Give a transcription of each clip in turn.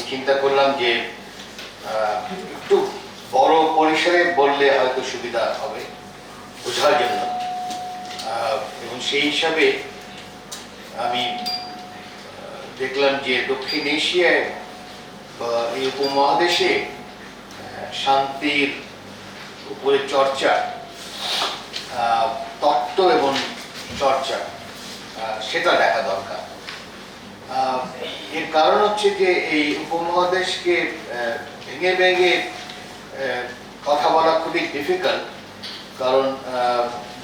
চিন্তা করলাম যে একটু বড় পরিসরে বললে হয়তো সুবিধা হবে বোঝার জন্য, এবং সেই হিসাবে আমি দেখলাম যে দক্ষিণ এশিয়ায় বা এই উপমহাদেশে শান্তির উপরে চর্চা, তত্ত্ব এবং চর্চা সেটা দেখা দরকার। এর কারণ হচ্ছে যে এই উপমহাদেশকে ভেঙে ভেঙে কথা বলা খুবই ডিফিকাল্ট, কারণ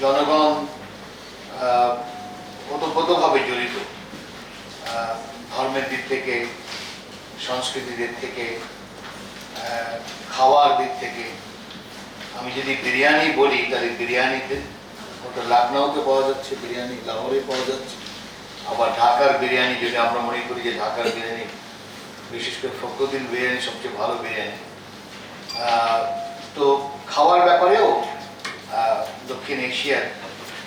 জনগণ ওতপ্রোতভাবে জড়িত, ধর্মের দিক থেকে, সংস্কৃতির দিক থেকে, খাওয়ার দিক থেকে। আমি যদি বিরিয়ানি বলি তাহলে বিরিয়ানিতে ওটা লখনৌতে পাওয়া যাচ্ছে, বিরিয়ানি লাহোরে পাওয়া যাচ্ছে, আবার ঢাকার বিরিয়ানি যদি আমরা মনে করি যে ঢাকার বিরিয়ানি, বিশেষ করে ফখরুদ্দিন বিরিয়ানি সবচেয়ে ভালো বিরিয়ানি। তো খাওয়ার ব্যাপারেও দক্ষিণ এশিয়ার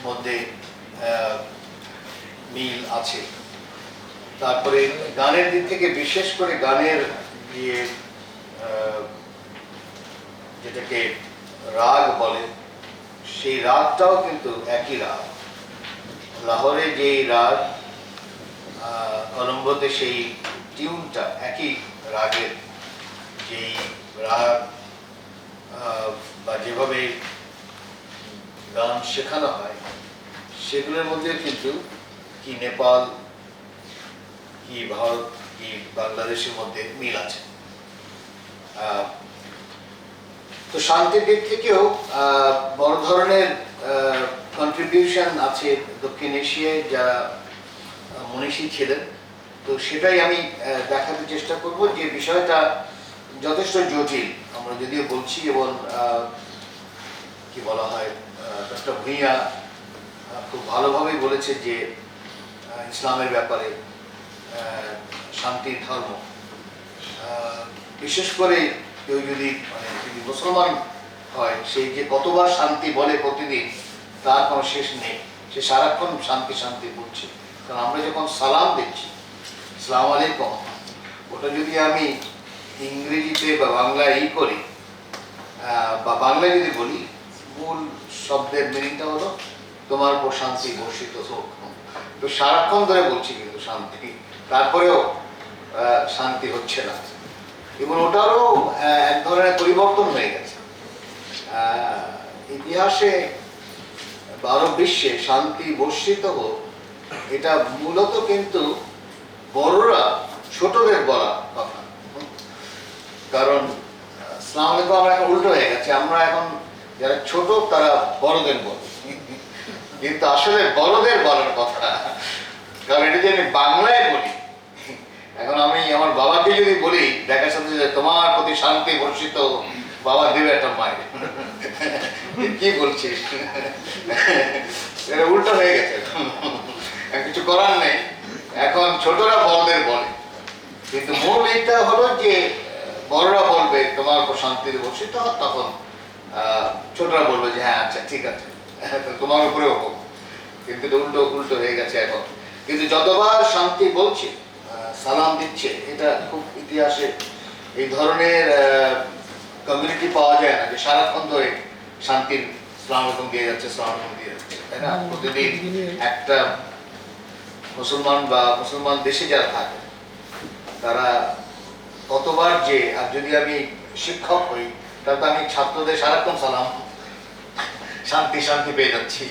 মধ্যে মিল আছে। তারপরে গানের দিক থেকে, বিশেষ করে গানের দিয়ে যেটাকে রাগ বলে, সেই রাগটাও কিন্তু একই রাগ। লাহোরে যেই রাগ, কলম্বোতে সেই টিউনটা একই রাগের। যেই রাগ বা যেভাবে গান শেখানো হয় সেগুলোর মধ্যে কিন্তু কি নেপাল, কি ভারত, কি বাংলাদেশের মধ্যে মিল আছে। তো শান্তির দিক থেকেও বড় ধরনের কন্ট্রিবিউশন আছে দক্ষিণ এশিয়ায় যারা মনীষী ছিলেন। তো সেটাই আমি দেখাতে চেষ্টা করব যে বিষয়টা যথেষ্ট জটিল, আমরা যদিও বলছি, এবং কি বলা হয়, ডক্টর ভূঁইয়া খুব ভালোভাবেই বলেছে যে ইসলামের ব্যাপারে শান্তির ধর্ম, বিশেষ করে কেউ যদি যদি মুসলমান হয়, সেই যে কতবার শান্তি বলে প্রতিদিন তার কোনো শেষ নেই, সে সারাক্ষণ শান্তি শান্তি বলছে। কারণ আমরা যখন সালাম দিচ্ছি, আসসালামু আলাইকুম, ওটা যদি আমি ইংরেজিতে বা বাংলায় করি বা বাংলায় যদি বলি, মূল শব্দের মিনিংটা হলো তোমার উপর শান্তি বর্ষিত হোক। তো সারাক্ষণ ধরে বলছি কিন্তু শান্তি, তারপরেও শান্তি হচ্ছে না, এবং ওটারও এক ধরনের পরিবর্তন হয়ে গেছে। ইতিহাসে বা আরব বিশ্বে শান্তি বর্ষিত হোক, এটা মূলত কিন্তু বড়রা ছোটদের বলা কথা। কারণ আসসালামু আলাইকুম আমরা এখন উল্টো হয়ে গেছে, আমরা এখন যারা ছোট তারা বড়দের বলে, কিন্তু আসলে বড়দের বলার কথা। কারণ এটা যদি আমি বাংলায় বলি, এখন আমি আমার বাবাকে যদি বলি দেখার সাথে যে তোমার প্রতি শান্তি বর্ষিত, বাবা দেবে একটা মায়ের, কি বলছিস, এটা উল্টো হয়ে গেছে, কিছু করার নেই। এখন ছোটরা বড়দের বলে, কিন্তু মূল এটা হলো যে বড়রা বলবে তোমার উপর শান্তি বর্ষিত, তখন ছোটরা বলবে যে হ্যাঁ আচ্ছা ঠিক আছে, তোমার উপরেও হোক। কিন্তু এটা উল্টো উল্টো হয়ে গেছে এখন। কিন্তু যতবার শান্তি বলছে, সালাম দিচ্ছে, এটা খুব ইতিহাসে এই ধরনের কমিউনিটি পাওয়া যায় না যে সারাক্ষণ ধরে শান্তির সালাম আলাইকুম দিয়ে যাচ্ছে, সালাম আলাইকুম দিয়ে যাচ্ছে, তাই না? প্রতিদিন একটা মুসলমান বা মুসলমান দেশে যারা থাকে তারা কতবার যে, আর যদি আমি শিক্ষক হই তাহলে তো আমি ছাত্রদের সারাক্ষণ সালাম শান্তি শান্তি পেয়ে যাচ্ছি।